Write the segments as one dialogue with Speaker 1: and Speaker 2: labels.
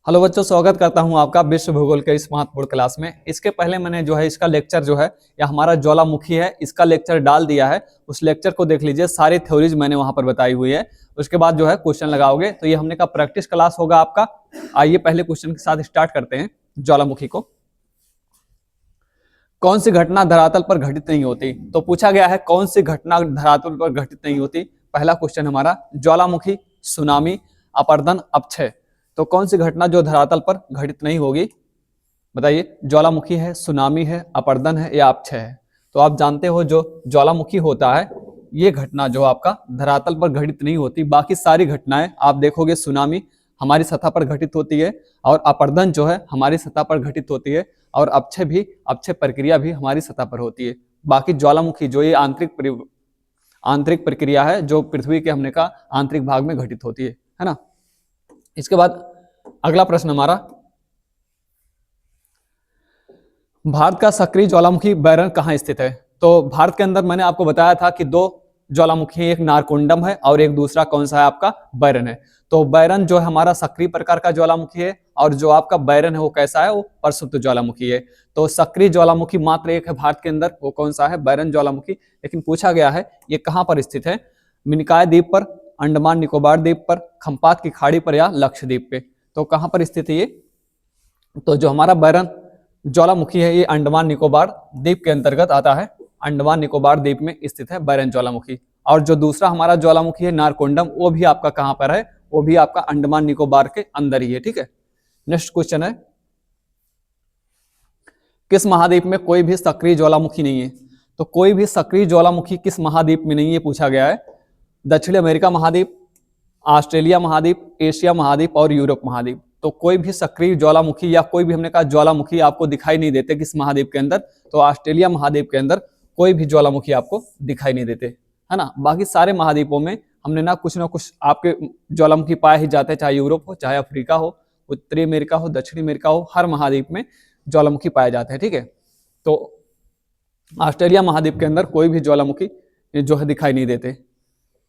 Speaker 1: Hello बच्चों, स्वागत करता हूं आपका विश्व भूगोल के इस महत्वपूर्ण क्लास में। इसके पहले मैंने जो है इसका लेक्चर जो है या हमारा ज्वालामुखी है इसका लेक्चर डाल दिया है। उस लेक्चर को देख लीजिए, सारी थ्योरीज मैंने वहां पर बताई हुई है। उसके बाद जो है क्वेश्चन लगाओगे तो ये हमने का प्रैक्टिस क्लास होगा आपका। आइए पहले क्वेश्चन के साथ स्टार्ट करते हैं। ज्वालामुखी को कौन सी घटना धरातल पर घटित नहीं होती? तो पूछा गया है कौन सी घटना धरातल पर घटित नहीं होती। पहला क्वेश्चन हमारा ज्वालामुखी, सुनामी, अपरदन, अपक्षय। तो कौन सी घटना जो धरातल पर घटित नहीं होगी? बताइए। ज्वालामुखी है, सुनामी है, अपरदन है या अपक्षय है? तो आप जानते हो जो ज्वालामुखी होता है ये घटना जो आपका धरातल पर घटित नहीं होती। बाकी सारी घटनाएं आप देखोगे, सुनामी हमारी सतह पर घटित होती है और अपरदन जो है हमारी सतह पर घटित होती है और अपक्षय प्रक्रिया भी हमारी सतह पर होती है। बाकी ज्वालामुखी जो ये आंतरिक प्रक्रिया है जो पृथ्वी के हमने कहा आंतरिक भाग में घटित होती है ना। इसके बाद अगला प्रश्न हमारा, भारत का सक्रिय ज्वालामुखी बैरन कहाँ स्थित है? तो भारत के अंदर मैंने आपको बताया था कि दो ज्वालामुखी है, एक नारकुंडम है और एक दूसरा कौन सा है आपका बैरन है। तो बैरन जो है हमारा सक्रिय प्रकार का ज्वालामुखी है और जो आपका बैरन है वो कैसा है, वो प्रसुप्त ज्वालामुखी है। तो सक्रिय ज्वालामुखी मात्र एक है भारत के अंदर, वो कौन सा है? बैरन ज्वालामुखी। लेकिन पूछा गया है ये कहाँ पर स्थित है? मिनिकॉय द्वीप पर, अंडमान निकोबार द्वीप पर, खंपात की खाड़ी पर या लक्षद्वीप पे। तो कहां पर स्थित है ये? तो जो हमारा बैरन ज्वालामुखी है ये अंडमान निकोबार द्वीप के अंतर्गत आता है। अंडमान निकोबार द्वीप में स्थित है बैरन ज्वालामुखी। और जो दूसरा हमारा ज्वालामुखी है नारकोंडम, वो भी आपका कहां पर है? वो भी आपका अंडमान निकोबार के अंदर ही है। ठीक है। नेक्स्ट क्वेश्चन है, किस महाद्वीप में कोई भी सक्रिय ज्वालामुखी नहीं है? तो कोई भी सक्रिय ज्वालामुखी किस महाद्वीप में नहीं है पूछा गया है। दक्षिण अमेरिका महाद्वीप, ऑस्ट्रेलिया महाद्वीप, एशिया महाद्वीप और यूरोप महाद्वीप। तो कोई भी सक्रिय ज्वालामुखी या कोई भी हमने कहा ज्वालामुखी आपको दिखाई नहीं देते किस महाद्वीप के अंदर? तो ऑस्ट्रेलिया महाद्वीप के अंदर कोई भी ज्वालामुखी आपको दिखाई नहीं देते, है ना। बाकी सारे महाद्वीपों में हमने ना कुछ आपके ज्वालामुखी पाए ही जाते हैं, चाहे यूरोप हो, चाहे अफ्रीका हो, उत्तरी अमेरिका हो, दक्षिणी अमेरिका हो, हर महाद्वीप में ज्वालामुखी पाए जाते हैं। ठीक है। तो ऑस्ट्रेलिया महाद्वीप के अंदर कोई भी ज्वालामुखी जो है दिखाई नहीं देते।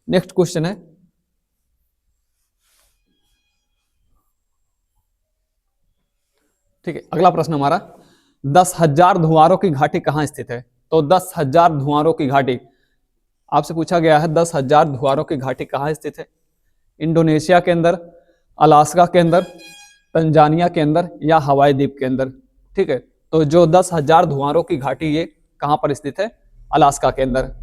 Speaker 1: नेक्स्ट क्वेश्चन है, ठीक है, अगला प्रश्न हमारा, 10,000 धुआरों की घाटी कहां स्थित है? तो 10,000 धुआरों की घाटी आपसे पूछा गया है। 10,000 धुआरों की घाटी कहां स्थित है? इंडोनेशिया के अंदर, अलास्का के अंदर, तंजानिया के अंदर या हवाई द्वीप के अंदर? ठीक है। तो जो 10,000 धुआरों की घाटी ये कहां पर स्थित है? अलास्का के अंदर।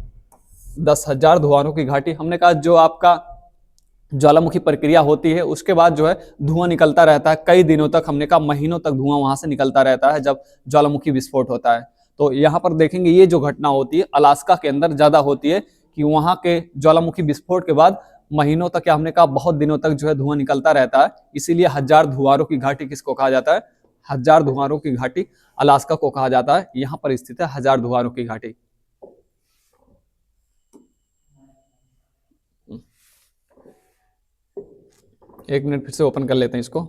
Speaker 1: 10,000 धुआरों की घाटी, हमने कहा जो आपका ज्वालामुखी प्रक्रिया होती है उसके बाद जो है धुआं निकलता रहता है कई दिनों तक, हमने कहा महीनों तक धुआं वहां से निकलता रहता है जब ज्वालामुखी विस्फोट होता है। तो यहाँ पर देखेंगे ये जो घटना होती है अलास्का के अंदर ज्यादा होती है कि वहां के ज्वालामुखी विस्फोट के बाद महीनों तक या हमने कहा बहुत दिनों तक जो है धुआं निकलता रहता है। इसीलिए 1000 धुआरों की घाटी किसको कहा जाता है? 1000 धुआरों की घाटी अलास्का को कहा जाता है। यहाँ पर स्थित है 1000 धुआरों की घाटी। एक मिनट फिर से ओपन कर लेते हैं इसको।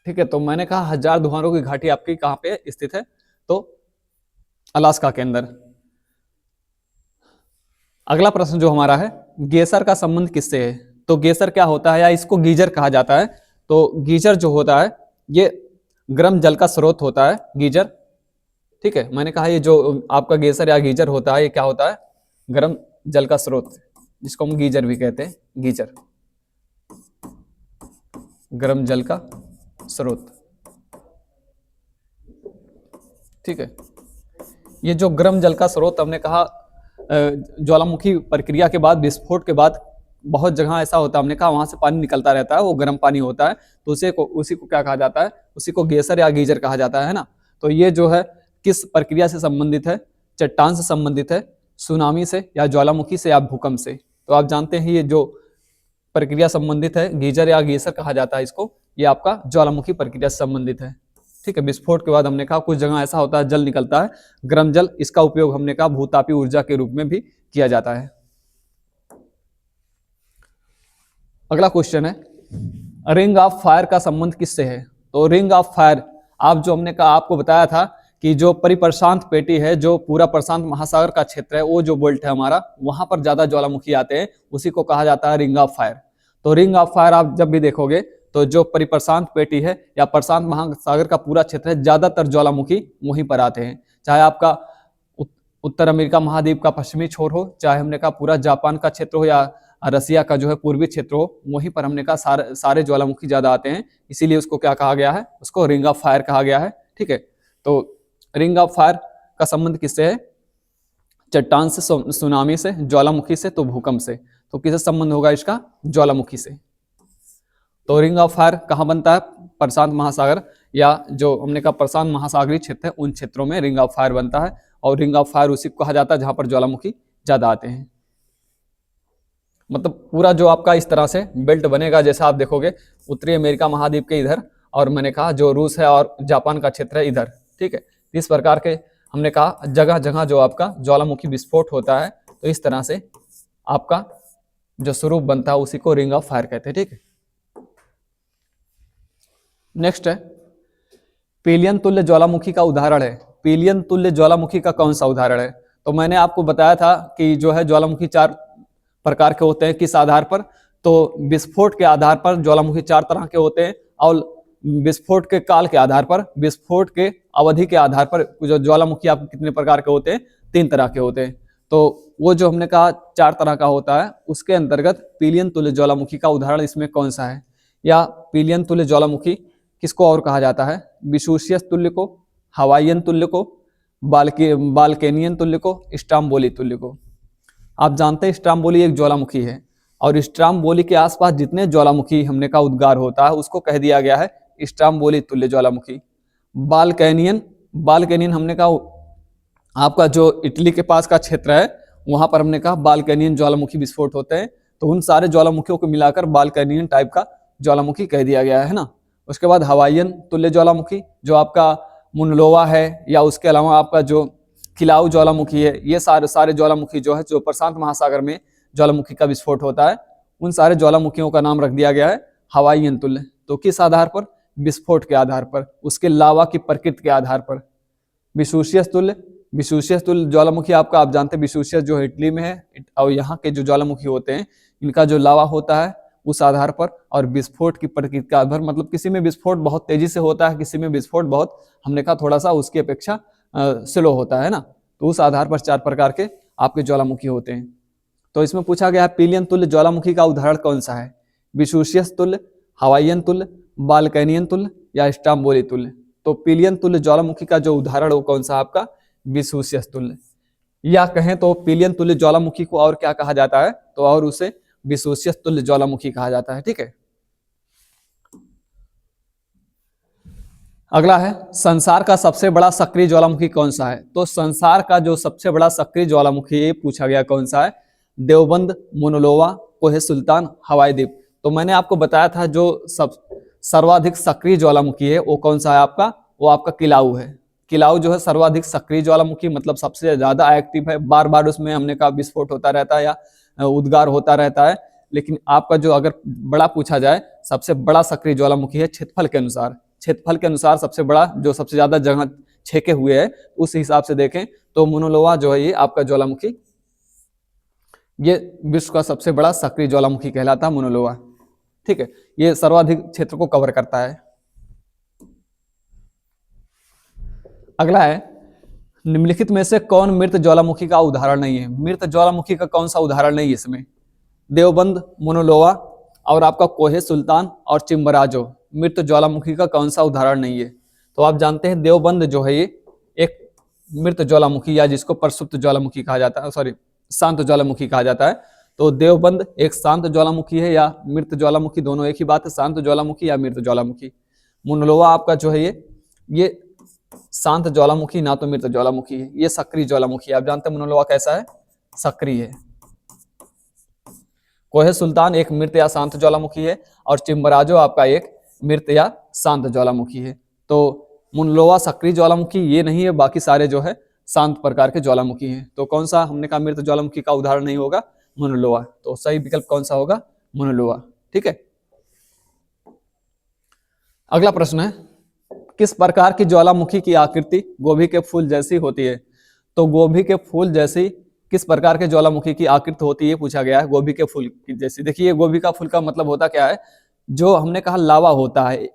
Speaker 1: ठीक है। तो मैंने कहा 1000 धुआरों की घाटी आपकी कहां पे स्थित है? तो अलास्का के अंदर। अगला प्रश्न जो हमारा है, गेसर का संबंध किससे है? तो गेसर क्या होता है या इसको गीजर कहा जाता है? तो गीजर जो होता है ये गर्म जल का स्रोत होता है, गीजर। ठीक है। मैंने कहा ये जो आपका गेसर या गीजर होता है ये क्या होता है? गर्म जल का स्रोत, जिसको हम गीजर भी कहते हैं। गीजर गर्म जल का स्रोत। ठीक है। ये जो गर्म जल का स्रोत हमने कहा ज्वालामुखी प्रक्रिया के बाद, विस्फोट के बाद बहुत जगह ऐसा होता है, हमने कहा वहां से पानी निकलता रहता है, वो गर्म पानी होता है, तो उसी को क्या कहा जाता है, उसी को गेसर या गीजर कहा जाता है ना। तो ये जो है किस प्रक्रिया से संबंधित है, चट्टान से संबंधित है, सुनामी से या ज्वालामुखी से या भूकंप से। तो आप जानते हैं ये जो प्रक्रिया संबंधित है, गीजर या गेसर कहा जाता है इसको, ये आपका ज्वालामुखी प्रक्रिया से संबंधित है। ठीक है, विस्फोट के बाद हमने कहा कुछ जगह ऐसा होता है जल निकलता है, गर्म जल, इसका उपयोग हमने कहा भूतापी ऊर्जा के रूप में भी किया जाता है। अगला क्वेश्चन है रिंग ऑफ फायर का संबंध किससे है। तो रिंग ऑफ फायर, आप जो हमने कहा, आपको बताया था कि जो परिप्रशांत पेटी है, जो पूरा प्रशांत महासागर का क्षेत्र है, वो जो बेल्ट है हमारा, वहां पर ज्यादा ज्वालामुखी आते हैं, उसी को कहा जाता है रिंग ऑफ फायर। तो रिंग ऑफ फायर आप जब भी देखोगे तो जो परिप्रशांत पेटी है या प्रशांत महासागर का पूरा क्षेत्र है, ज्यादातर ज्वालामुखी वहीं पर आते हैं। चाहे आपका उत्तर अमेरिका महाद्वीप का पश्चिमी छोर हो, चाहे हमने कहा पूरा जापान का क्षेत्र हो, या रसिया का जो है पूर्वी क्षेत्र हो, वहीं पर हमने कहा सारे ज्वालामुखी ज्यादा आते हैं, इसीलिए उसको क्या कहा गया है, उसको रिंग ऑफ फायर कहा गया है। ठीक है, तो रिंग ऑफ फायर का संबंध किससे है, चट्टान से, सुनामी से, ज्वालामुखी से, तो भूकंप से। तो किससे संबंध होगा इसका, ज्वालामुखी से। तो रिंग ऑफ फायर कहाँ बनता है, प्रशांत महासागर या जो हमने कहा प्रशांत महासागरीय क्षेत्र है, उन क्षेत्रों में रिंग ऑफ फायर बनता है। और रिंग ऑफ फायर उसी को कहा जाता है जहां पर ज्वालामुखी ज्यादा आते हैं। मतलब पूरा जो आपका इस तरह से बेल्ट बनेगा, जैसा आप देखोगे उत्तरी अमेरिका महाद्वीप के इधर, और मैंने कहा जो रूस है और जापान का क्षेत्र है इधर। ठीक है, इस प्रकार के हमने कहा जगह जगह जो आपका ज्वालामुखी विस्फोट होता है, तो इस तरह से आपका जो स्वरूप बनता है उसी को रिंग ऑफ फायर कहते हैं। ठीक है, नेक्स्ट है पीलियन तुल्य ज्वालामुखी का उदाहरण है। पीलियन तुल्य ज्वालामुखी का कौन सा उदाहरण है। तो मैंने आपको बताया था कि जो है ज्वालामुखी 4 प्रकार के होते हैं, किस आधार पर, तो विस्फोट के आधार पर ज्वालामुखी 4 तरह के होते हैं, और विस्फोट के काल के आधार पर, विस्फोट के अवधि के आधार पर जो ज्वालामुखी आपके कितने प्रकार के होते हैं, 3 तरह के होते हैं। तो वो जो हमने कहा 4 तरह का होता है, उसके अंतर्गत पीलियन तुल्य ज्वालामुखी का उदाहरण इसमें कौन सा है, या पीलियन तुल्य ज्वालामुखी किसको और कहा जाता है, विसूसियस तुल्य को, हवाईयन तुल्य को, बाल्केनियन तुल्य को, स्ट्राम्बोली तुल्य को। आप जानते हैं स्ट्राम्बोली एक ज्वालामुखी है, और स्ट्राम्बोली के आसपास जितने ज्वालामुखी हमने कहा उद्गार होता है, उसको कह दिया गया है स्ट्राम्बोली तुल्य ज्वालामुखी। बाल्केनियन हमने कहा आपका जो इटली के पास का क्षेत्र है, वहां पर हमने कहा बाल्केनियन ज्वालामुखी विस्फोट होते हैं, तो उन सारे ज्वालामुखियों को मिलाकर बाल्केनियन टाइप का ज्वालामुखी कह दिया गया है ना। उसके बाद हवाईयन तुल्य ज्वालामुखी जो आपका मुनलोवा है, या उसके अलावा आपका जो किलाउ ज्वालामुखी है, ये सारे ज्वालामुखी जो है, जो प्रशांत महासागर में ज्वालामुखी का विस्फोट होता है, उन सारे ज्वालामुखियों का नाम रख दिया गया है हवाईयन तुल्य। तो किस आधार पर, विस्फोट के आधार पर, उसके लावा की प्रकृति के आधार पर। विसूसियस तुल्य ज्वालामुखी आपका, आप जानते हैं विसूसियस जो इटली में है, और यहाँ के जो ज्वालामुखी होते हैं, इनका जो लावा होता है उस आधार पर, और विस्फोट की प्रकृति का आधार, मतलब किसी में विस्फोट बहुत तेजी से होता है, किसी में विस्फोट बहुत हमने कहा थोड़ा सा उसकी अपेक्षा स्लो होता है ना। तो उस आधार पर 4 प्रकार के आपके ज्वालामुखी होते हैं। तो इसमें पूछा गया है पीलियन तुल्य ज्वालामुखी का उदाहरण कौन सा है, विसूसियस तुल्य, हवाईयन तुल्य, बाल्केनियन तुल्य या स्ट्राम्बोली तुल्य। तो पीलियन तुल्य ज्वालामुखी का जो उदाहरण वो कौन सा आपका, विसूसियस तुल्य। या कहें तो पीलियन तुल्य ज्वालामुखी को और क्या कहा जाता है, तो और उसे विसूसियस तुल्य ज्वालामुखी कहा जाता है। ठीक है, अगला है संसार का सबसे बड़ा सक्रिय ज्वालामुखी कौन सा है। तो संसार का जो सबसे बड़ा सक्रिय ज्वालामुखी ये पूछा गया कौन सा है, देवबंद, मोनोलोवा, कोहे सुल्तान, हवाई द्वीप। तो मैंने आपको बताया था जो सर्वाधिक सक्रिय ज्वालामुखी है वो कौन सा है आपका, वो आपका किलाउ है। किलाउ जो है सर्वाधिक सक्रिय ज्वालामुखी, मतलब सबसे ज्यादा एक्टिव है, बार बार उसमें हमने कहा विस्फोट होता रहता है या उद्गार होता रहता है। लेकिन आपका जो अगर बड़ा पूछा जाए, सबसे बड़ा सक्रिय ज्वालामुखी है क्षेत्रफल के अनुसार सबसे बड़ा, जो सबसे ज्यादा जगह छेके हुए है, उस हिसाब से देखें तो मोनोलोवा जो है ये आपका ज्वालामुखी, ये विश्व का सबसे बड़ा सक्रिय ज्वालामुखी कहलाता है मोनोलोवा। ठीक है, ये सर्वाधिक क्षेत्र को कवर करता है। अगला है निम्नलिखित में से कौन मृत ज्वालामुखी का उदाहरण नहीं है। मृत ज्वालामुखी का कौन सा उदाहरण नहीं है इसमें, देवबंद, मोनोलोवा और आपका कोहे सुल्तान और चिम्बराजो, मृत ज्वालामुखी का कौन सा उदाहरण नहीं है। तो आप जानते हैं देवबंद जो है ये एक मृत ज्वालामुखी, या जिसको प्रसुप्त ज्वालामुखी कहा जाता है, सॉरी शांत ज्वालामुखी कहा जाता है। तो देवबंद एक शांत ज्वालामुखी है या मृत ज्वालामुखी, दोनों एक ही बात है, शांत ज्वालामुखी या मृत ज्वालामुखी। मुनलोवा आपका जो है ये शांत ज्वालामुखी ना तो मृत ज्वालामुखी है, ये सक्रिय ज्वालामुखी। आप जानते हैं मुनलोवा कैसा है, सक्रिय है। कोहे सुल्तान एक मृत या शांत ज्वालामुखी है और चिम्बराजो आपका एक मृत या शांत ज्वालामुखी है। तो मुनलोवा सक्रिय ज्वालामुखी ये नहीं है, बाकी सारे जो है शांत प्रकार के ज्वालामुखी हैं। तो कौन सा हमने कहा मृत ज्वालामुखी का उदाहरण नहीं होगा, मुनलोवा। तो सही विकल्प कौन सा होगा, मुनलोवा। ठीक है, अगला प्रश्न है, किस प्रकार की ज्वालामुखी की आकृति गोभी के फूल जैसी होती है। तो गोभी के फूल जैसी किस प्रकार के ज्वालामुखी की आकृति होती है, पूछा गया है। गोभी के फूल की जैसी, देखिए गोभी का फूल का मतलब होता क्या है, जो हमने कहा लावा होता है।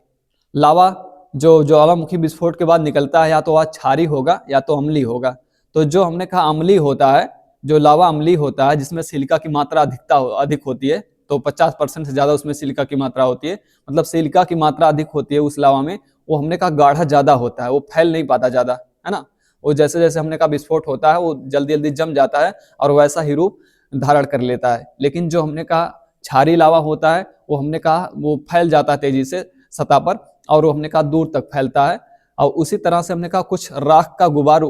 Speaker 1: लावा जो ज्वालामुखी विस्फोट के बाद निकलता है, या तो वह क्षारी होगा या तो अम्लीय होगा। तो जो हमने कहा अम्लीय होता है, जो लावा अम्लीय होता है, जिसमें सिलिका की मात्रा अधिक होती है, तो 50% से ज्यादा उसमें सिलिका की मात्रा होती है, मतलब सिलिका की मात्रा अधिक होती है उस लावा में, वो हमने कहा गाढ़ा ज्यादा होता है, वो फैल नहीं पाता ज्यादा, है ना। वो जैसे जैसे हमने कहा विस्फोट होता है, वो जल्दी जल्दी जम जाता है और वैसा ही रूप धारण कर लेता है। लेकिन जो हमने कहा क्षारी लावा होता है, वो हमने कहा वो फैल जाता है तेजी से सतह पर, और वो हमने कहा दूर तक फैलता है। और उसी तरह से हमने कहा कुछ राख का गुबार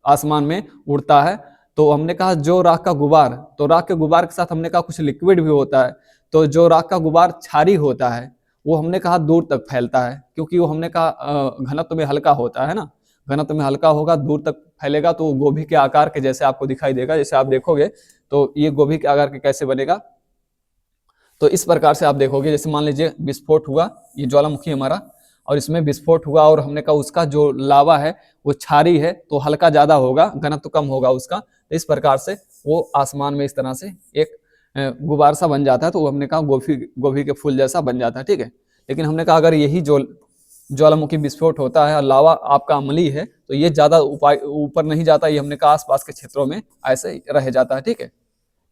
Speaker 1: आसमान में उड़ता है। तो हमने कहा जो राख का गुबार, तो राख के गुबार के साथ हमने कहा कुछ लिक्विड भी होता है। तो जो राख का गुबार क्षारी होता है, वो हमने कहा दूर तक फैलता है, क्योंकि वो हमने कहा घनत्व में हल्का होता है ना, घनत्व में हल्का होगा, दूर तक फैलेगा, तो गोभी के आकार के जैसे आपको दिखाई देगा। जैसे आप देखोगे तो ये गोभी के आकार के कैसे बनेगा, तो इस प्रकार से आप देखोगे। जैसे मान लीजिए विस्फोट हुआ, ये ज्वालामुखी हमारा, और इसमें विस्फोट हुआ, और हमने कहा उसका जो लावा है वो क्षारी है, तो हल्का ज्यादा होगा, घनत्व कम होगा उसका। तो इस प्रकार से वो आसमान में इस तरह से एक गुबार सा बन जाता है, तो वो हमने कहा गोभी के फूल जैसा बन जाता है। ठीक है, लेकिन हमने कहा अगर यही जो ज्वालामुखी विस्फोट होता है और लावा आपका अम्लीय है, तो ये ज्यादा ऊपर नहीं जाता, ये हमने कहा आसपास के क्षेत्रों में ऐसे रह जाता है। ठीक है,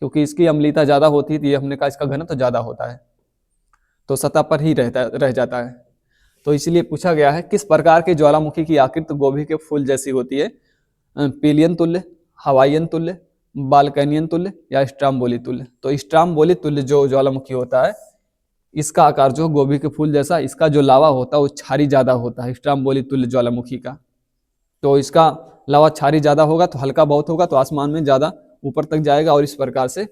Speaker 1: क्योंकि इसकी अम्लीयता ज्यादा होती है, ये हमने कहा इसका घनत्व ज्यादा होता है, तो सतह पर ही रह जाता है। तो इसलिए पूछा गया है किस प्रकार के ज्वालामुखी की आकृति गोभी के फूल जैसी होती है, पिलियन तुल्य, हवाईयन तुल्य, बाल्कनियन तुल्य या स्ट्राम्बोली तुल्य। तो स्ट्राम्बोली तुल्य जो ज्वालामुखी होता है, इसका आकार जो गोभी के फूल जैसा, इसका जो लावा होता है वो क्षारी ज्यादा होता है स्ट्राम्बोली तुल्य ज्वालामुखी का। तो इसका लावा क्षारी ज्यादा होगा, तो हल्का बहुत होगा, तो आसमान में ज्यादा ऊपर तक जाएगा, और इस प्रकार से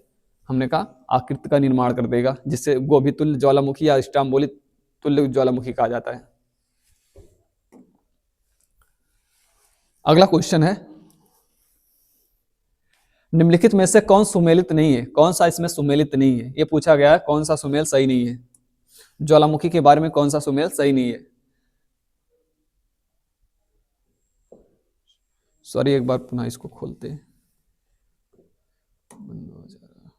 Speaker 1: हमने कहा आकृति का निर्माण कर देगा, जिससे गोभी तुल्य ज्वालामुखी या स्ट्राम्बोली तुल्य ज्वालामुखी कहा जाता है। अगला क्वेश्चन है, निम्नलिखित में से कौन सुमेलित नहीं है, कौन सा इसमें सुमेलित नहीं है, ये पूछा गया है, कौन सा सुमेल सही नहीं है, ज्वालामुखी के बारे में कौन सा सुमेल सही नहीं है। सॉरी, एक बार पुनः इसको खोलते हैं, बंद हो जा रहा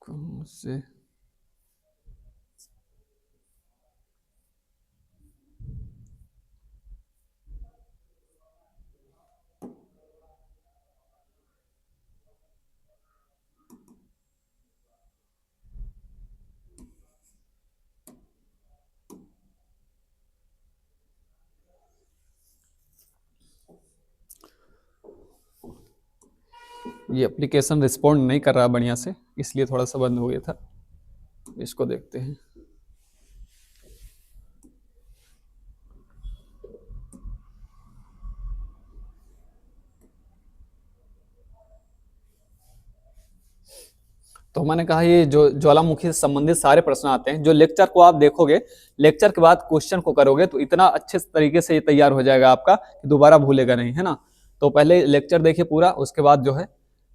Speaker 1: कौन से, ये एप्लीकेशन रिस्पॉन्ड नहीं कर रहा बढ़िया से, इसलिए थोड़ा सा बंद हो गया था। इसको देखते हैं। तो मैंने कहा ये जो ज्वालामुखी से संबंधित सारे प्रश्न आते हैं, जो लेक्चर को आप देखोगे, लेक्चर के बाद क्वेश्चन को करोगे, तो इतना अच्छे तरीके से ये तैयार हो जाएगा आपका कि दोबारा भूलेगा नहीं, है ना। तो पहले लेक्चर देखिए पूरा, उसके बाद जो है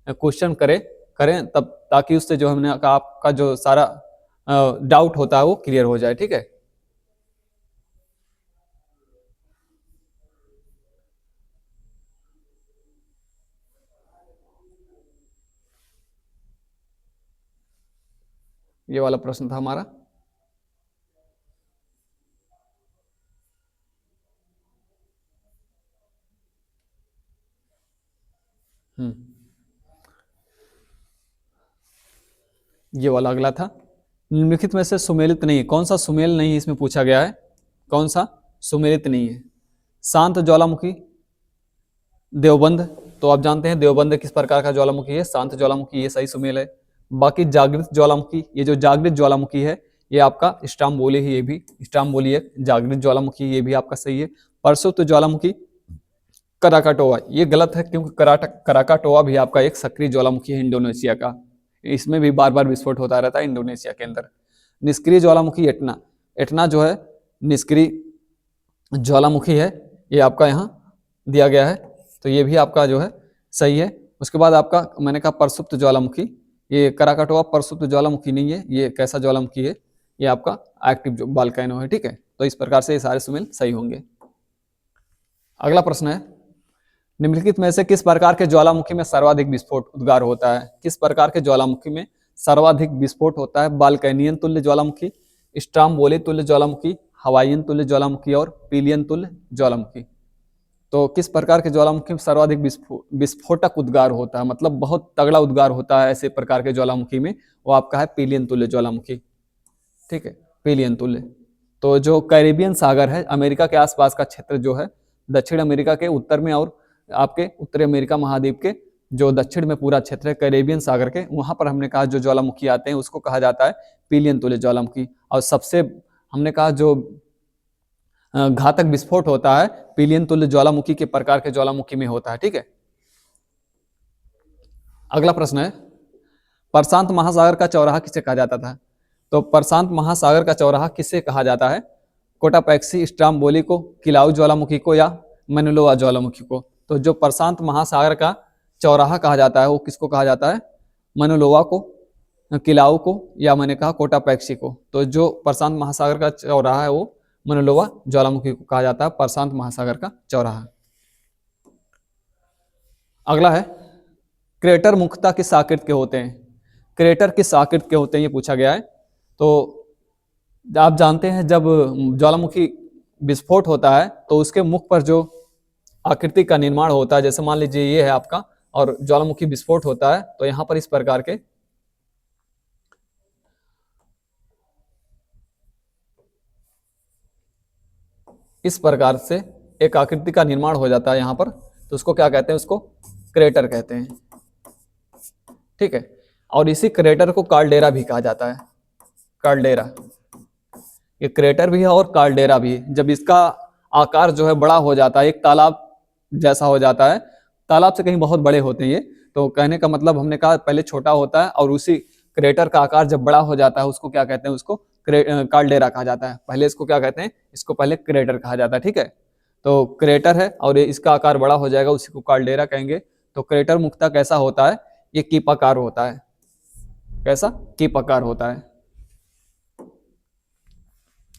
Speaker 1: क्वेश्चन करें तब, ताकि उससे जो हमने कहा आपका जो सारा डाउट होता है वो क्लियर हो जाए। ठीक है, ये वाला प्रश्न था हमारा। ये वाला अगला था, निम्नलिखित में से सुमेलित नहीं है, कौन सा सुमेल नहीं है इसमें पूछा गया है, कौन सा सुमेलित नहीं है। शांत ज्वालामुखी, देवबंद, तो आप जानते हैं देवबंद किस प्रकार का ज्वालामुखी है, शांत ज्वालामुखी, ये सही सुमेल है। बाकी जागृत ज्वालामुखी, ये जो जागृत ज्वालामुखी है ये आपका स्ट्रोम्बोली है, ये भी स्ट्रोम्बोली है। जागृत ज्वालामुखी ये भी आपका सही है। प्रसुप्त ज्वालामुखी कराकाटोआ, ये गलत है क्योंकि कराकाटोआ भी आपका एक सक्रिय ज्वालामुखी है इंडोनेशिया का, इसमें भी बार बार विस्फोट होता रहता है इंडोनेशिया के अंदर। निष्क्रिय ज्वालामुखी एटना, एटना जो है निष्क्रिय ज्वालामुखी है, ये आपका यहाँ दिया गया है, तो ये भी आपका जो है सही है। उसके बाद आपका मैंने कहा प्रसुप्त ज्वालामुखी, ये कराकाटोआ प्रसुप्त ज्वालामुखी नहीं है, ये कैसा ज्वालामुखी है, ये आपका एक्टिव वोल्केनो है, ठीक है। तो इस प्रकार से ये सारे सुमेल सही होंगे। अगला प्रश्न है, निम्नलिखित में से किस प्रकार के ज्वालामुखी में सर्वाधिक विस्फोट उद्गार होता है? किस प्रकार के ज्वालामुखी में सर्वाधिक विस्फोट होता है? बाल्कनियन तुल्य ज्वालामुखी, स्ट्रोम्बोली तुल्य ज्वालामुखी, हवाईयन तुल्य ज्वालामुखी और पिलियन तुल्य ज्वालामुखी। तो किस प्रकार के ज्वालामुखी में सर्वाधिक विस्फोटक उद्गार होता है, मतलब बहुत तगड़ा उद्गार होता है ऐसे प्रकार के ज्वालामुखी में, वो आपका है पिलियन तुल्य ज्वालामुखी, ठीक है, पिलियन तुल्य। तो जो कैरेबियन सागर है, अमेरिका के आसपास का क्षेत्र जो है, दक्षिण अमेरिका के उत्तर में और आपके उत्तरी अमेरिका महाद्वीप के जो दक्षिण में पूरा क्षेत्र है कैरेबियन सागर के, वहां पर हमने कहा जो ज्वालामुखी आते हैं उसको कहा जाता है पिलियन तुल्य ज्वालामुखी। और सबसे हमने कहा जो घातक विस्फोट होता है पिलियन तुल्य ज्वालामुखी के प्रकार के ज्वालामुखी में होता है, ठीक है। अगला प्रश्न है, प्रशांत महासागर का चौराहा किसे कहा जाता था? तो प्रशांत महासागर का चौराहा किसे कहा जाता है? कोटापैक्सी स्ट्रोम्बोली को, किलाउ ज्वालामुखी को या मैनुलोवा ज्वालामुखी को? तो जो प्रशांत महासागर का चौराहा कहा जाता है वो किसको कहा जाता है? मैनुलोवा को, किलाउ को या मैंने कहा कोटापैक्सी को। तो जो प्रशांत महासागर का चौराहा है वो मैनुलोवा ज्वालामुखी को कहा जाता है, प्रशांत महासागर का चौराहा। अगला है, क्रेटर मुख्यतः किस आकृति के होते हैं? क्रेटर किस आकृति के होते हैं ये पूछा गया है। तो आप जानते हैं जब ज्वालामुखी विस्फोट होता है तो उसके मुख पर जो आकृति का निर्माण होता है, जैसे मान लीजिए ये है आपका, और ज्वालामुखी विस्फोट होता है तो यहां पर इस प्रकार के इस प्रकार से एक आकृति का निर्माण हो जाता है यहां पर, तो उसको क्या कहते हैं? उसको क्रेटर कहते हैं, ठीक है। और इसी क्रेटर को कार्लडेरा भी कहा जाता है, कार्लडेरा। ये क्रेटर भी है और कार्लडेरा भी है। जब इसका आकार जो है बड़ा हो जाता है, एक तालाब जैसा हो जाता है, तालाब से कहीं बहुत बड़े होते हैं ये, तो कहने का मतलब हमने कहा पहले छोटा होता है और उसी क्रेटर का आकार जब बड़ा हो जाता है उसको क्या कहते हैं? उसको कार्लडेरा कहा जाता है। पहले इसको क्या कहते हैं? इसको पहले क्रेटर कहा जाता है, ठीक है। तो क्रेटर है और इसका आकार बड़ा हो जाएगा, उसी को कार्लडेरा कहेंगे। तो क्रेटर मुख्यतः कैसा होता है? ये कीपाकार होता है। कैसा? कीपाकार होता है।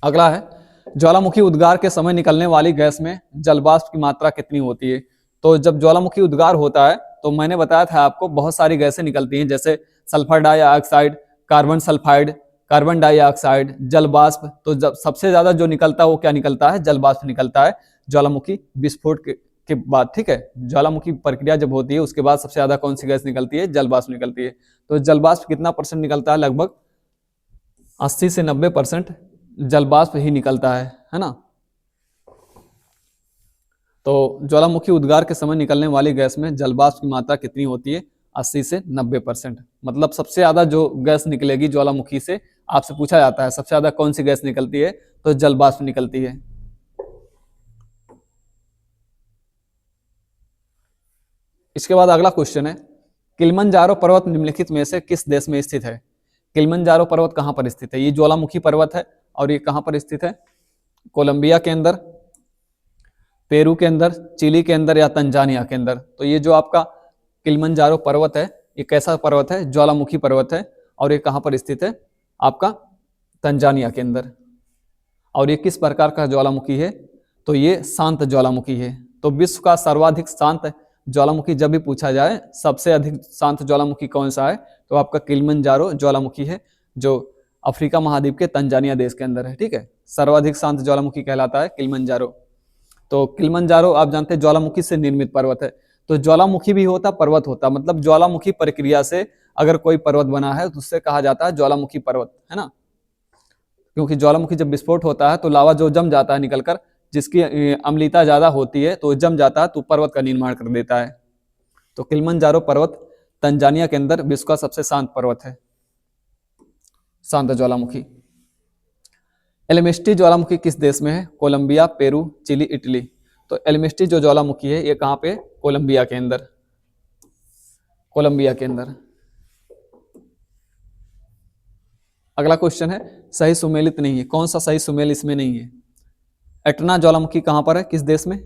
Speaker 1: अगला है, ज्वालामुखी उद्गार के समय निकलने वाली गैस में जलवाष्प की मात्रा कितनी होती है? तो जब ज्वालामुखी उद्गार होता है तो मैंने बताया था आपको बहुत सारी गैसें निकलती हैं, जैसे sulphur dioxide, carbon sulphide, carbon dioxide, जलवाष्प। तो जब सबसे ज्यादा जो निकलता है वो क्या निकलता है? जलवाष्प निकलता है ज्वालामुखी विस्फोट के बाद, ठीक है। ज्वालामुखी प्रक्रिया जब होती है उसके बाद सबसे ज्यादा कौन सी गैस निकलती है? जलवाष्प निकलती है। तो जलवाष्प कितना परसेंट निकलता है? लगभग 80 से 90% जलवाष्प ही निकलता है ना। तो ज्वालामुखी उद्गार के समय निकलने वाली गैस में जलवाष्प की मात्रा कितनी होती है? 80 से 90%। मतलब सबसे ज्यादा जो गैस निकलेगी ज्वालामुखी से, आपसे पूछा जाता है सबसे ज्यादा कौन सी गैस निकलती है, तो जलवाष्प निकलती है। इसके बाद अगला क्वेश्चन है, किलिमंजारो पर्वत निम्नलिखित में से किस देश में स्थित है? किलिमंजारो पर्वत कहां पर स्थित है? ये ज्वालामुखी पर्वत है और ये कहां पर स्थित है? कोलंबिया के अंदर, पेरू के अंदर, चिली के अंदर या तंजानिया के अंदर? तो ये जो आपका किलिमंजारो पर्वत है ये कैसा पर्वत है? ज्वालामुखी पर्वत है। और ये कहां पर स्थित है? आपका तंजानिया के अंदर। और ये किस प्रकार का ज्वालामुखी है? तो ये शांत ज्वालामुखी है। तो विश्व का सर्वाधिक शांत ज्वालामुखी जब भी पूछा जाए सबसे अधिक शांत ज्वालामुखी कौन सा है, तो आपका किलिमंजारो ज्वालामुखी है, जो अफ्रीका महाद्वीप के तंजानिया देश के अंदर है, ठीक है। सर्वाधिक शांत ज्वालामुखी कहलाता है किलिमंजारो। तो किलिमंजारो आप जानते हैं ज्वालामुखी से निर्मित पर्वत है। तो ज्वालामुखी भी होता, पर्वत होता, मतलब ज्वालामुखी प्रक्रिया से अगर कोई पर्वत बना है तो उससे कहा जाता है ज्वालामुखी पर्वत, है ना। क्योंकि ज्वालामुखी जब विस्फोट होता है तो लावा जो जम जाता है निकलकर, जिसकी अम्लता ज़्यादा होती है तो जम जाता है तो पर्वत का निर्माण कर देता है। तो किलिमंजारो पर्वत तंजानिया के अंदर विश्व का सबसे शांत पर्वत है, शांत ज्वालामुखी। एल्मेस्टी ज्वालामुखी किस देश में है? Colombia, Peru, Chile, Italy. तो एल्मेस्टी जो ज्वालामुखी है ये कहाँ पे? कोलंबिया के अंदर, कोलंबिया के अंदर। अगला क्वेश्चन है सही सुमेलित नहीं है, कौन सा सही सुमेल इसमें नहीं है? एटना ज्वालामुखी कहाँ पर है, किस देश में?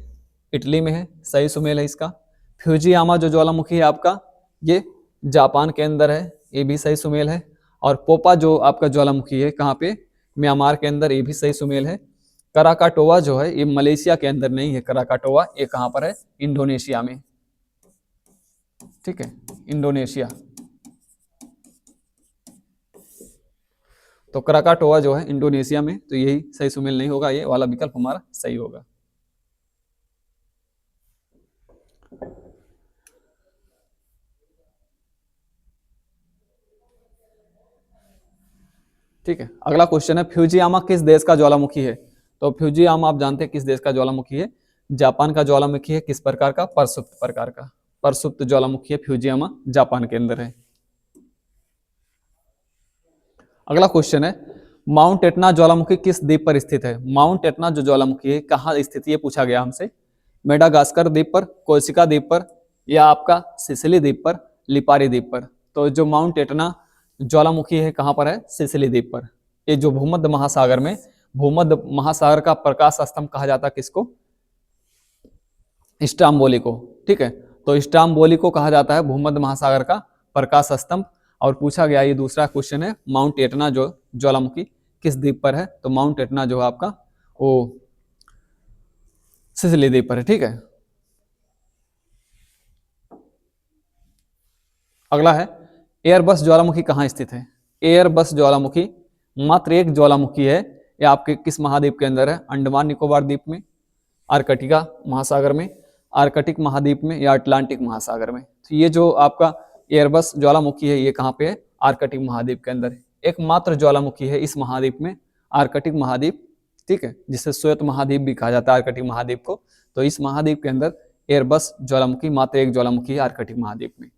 Speaker 1: इटली में है, सही सुमेल है इसका। फ्यूजियामा जो ज्वालामुखी है आपका ये जापान के अंदर है, ये भी सही सुमेल है। और पोपा जो आपका ज्वालामुखी है कहाँ पे? म्यांमार के अंदर, ये भी सही सुमेल है। कराकाटोवा जो है ये मलेशिया के अंदर नहीं है, कराकाटोवा ये कहाँ पर है? इंडोनेशिया में, ठीक है, इंडोनेशिया। तो कराकाटोवा जो है इंडोनेशिया में, तो यही सही सुमेल नहीं होगा, ये वाला विकल्प हमारा सही होगा। ठीक है, अगला क्वेश्चन है फ्यूजियामा किस देश का ज्वालामुखी है? तो फ्यूजियामा आप जानते हैं किस देश का ज्वालामुखी है? जापान का ज्वालामुखी है। किस प्रकार का? प्रसुप्त प्रकार का, प्रसुप्त ज्वालामुखी है फ्यूजियामा, जापान के अंदर है। अगला क्वेश्चन है माउंट एटना ज्वालामुखी किस द्वीप पर स्थित है? माउंट एटना जो ज्वालामुखी है कहाँ स्थित है ये पूछा गया हमसे। मेडागास्कर द्वीप पर, कोर्सिका द्वीप पर, या आपका सिसिली द्वीप पर, लिपारी द्वीप पर। तो जो माउंट एटना ज्वालामुखी है कहाँ पर है? सिसिली द्वीप पर। ये जो भूमध्य महासागर में, भूमध्य महासागर का प्रकाश स्तंभ कहा जाता है किसको? स्ट्राम्बोली को, ठीक है। तो स्ट्राम्बोली को कहा जाता है भूमध्य महासागर का प्रकाश स्तंभ। और पूछा गया ये दूसरा क्वेश्चन है माउंट एटना जो ज्वालामुखी किस द्वीप पर है? तो माउंट एटना जो है आपका वो सिसिली द्वीप पर है, ठीक है। अगला है एयरबस ज्वालामुखी कहाँ स्थित है? एयरबस ज्वालामुखी मात्र एक ज्वालामुखी है, ये आपके किस महाद्वीप के अंदर है? अंडमान निकोबार द्वीप में, आर्कटिका महासागर में, आर्कटिक महाद्वीप में, या अटलांटिक महासागर में। तो ये जो आपका एयरबस ज्वालामुखी है ये कहाँ पे है? आर्कटिक महाद्वीप के अंदर है। एकमात्र ज्वालामुखी है इस महाद्वीप में, आर्कटिक महाद्वीप, ठीक है, जिसे श्वेत महाद्वीप भी कहा जाता है आर्कटिक महाद्वीप को। तो इस महाद्वीप के अंदर एयरबस ज्वालामुखी मात्र एक ज्वालामुखी है आर्कटिक महाद्वीप में।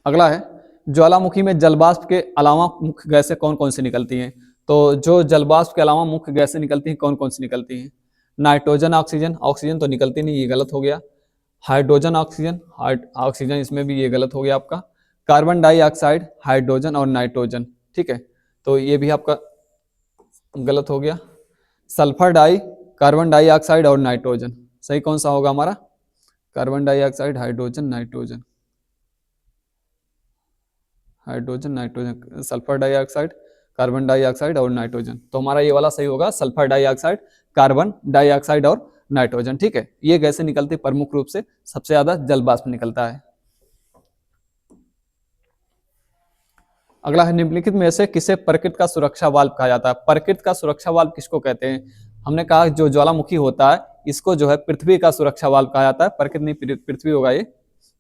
Speaker 1: अगला है ज्वालामुखी में जलवाष्प के अलावा मुख्य गैसें कौन कौन सी निकलती हैं? तो जो जलवाष्प के अलावा मुख्य गैसें निकलती हैं कौन कौन सी निकलती हैं? नाइट्रोजन, ऑक्सीजन, ऑक्सीजन तो निकलती नहीं, ये गलत हो गया। हाइड्रोजन, ऑक्सीजन, ऑक्सीजन इसमें भी ये गलत हो गया आपका। कार्बन डाइऑक्साइड, हाइड्रोजन और नाइट्रोजन, ठीक है, तो ये भी आपका गलत हो गया। सल्फर डाई, कार्बन डाइऑक्साइड और नाइट्रोजन, सही कौन सा होगा हमारा? Carbon dioxide, hydrogen, nitrogen, hydrogen, nitrogen, sulphur dioxide, carbon dioxide और नाइट्रोजन। तो हमारा ये वाला सही होगा, सल्फर डाइऑक्साइड, कार्बन डाइऑक्साइड और नाइट्रोजन, ठीक है। ये गैसें निकलती प्रमुख रूप से, सबसे ज्यादा जलवाष्प निकलता है। अगला है निम्नलिखित में से किसे प्रकृति का सुरक्षा वाल्व कहा जाता है? प्रकृति का सुरक्षा वाल्व किसको कहते हैं? हमने कहा जो ज्वालामुखी होता है इसको जो है पृथ्वी का सुरक्षा वाल्व कहा जाता है। प्रकृति नहीं, पृथ्वी होगा ये।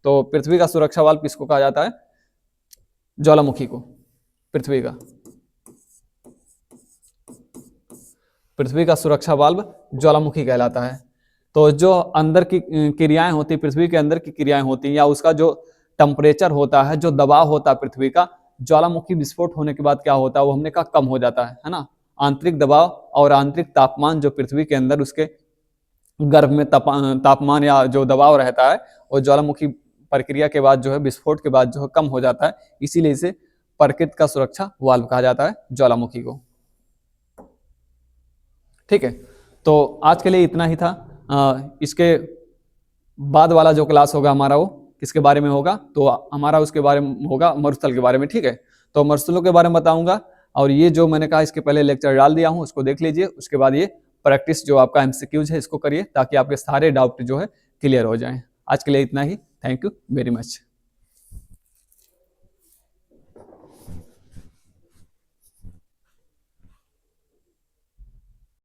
Speaker 1: तो पृथ्वी का सुरक्षा वाल्व किसको कहा जाता है? ज्वालामुखी को, पृथ्वी का, पृथ्वी का सुरक्षा वाल्व ज्वालामुखी कहलाता है। तो जो अंदर की क्रियाएं होती, पृथ्वी के अंदर की क्रियाएं होती, या उसका जो टेम्परेचर होता है, जो दबाव होता है पृथ्वी का, ज्वालामुखी विस्फोट होने के बाद क्या होता है वो हमने कहा कम हो जाता है ना। आंतरिक दबाव और आंतरिक तापमान जो पृथ्वी के अंदर उसके गर्भ में तापमान या जो दबाव रहता है वो ज्वालामुखी प्रक्रिया के बाद जो है, विस्फोट के बाद जो है कम हो जाता है। इसीलिए इसे प्रकृति का सुरक्षा वाल्व कहा जाता है ज्वालामुखी को, ठीक है। तो आज के लिए इतना ही था। इसके बाद वाला जो क्लास होगा हमारा वो किसके बारे में होगा? तो हमारा उसके बारे में होगा मरुस्थल के बारे में, ठीक है। तो मरुस्थलों के बारे में बताऊंगा। और ये जो मैंने कहा इसके पहले लेक्चर डाल दिया हूँ, उसको देख लीजिए। उसके बाद ये प्रैक्टिस जो आपका एमसीक्यूज है इसको करिए, ताकि आपके सारे डाउट जो है क्लियर हो जाएं। आज के लिए इतना ही। Thank you very much.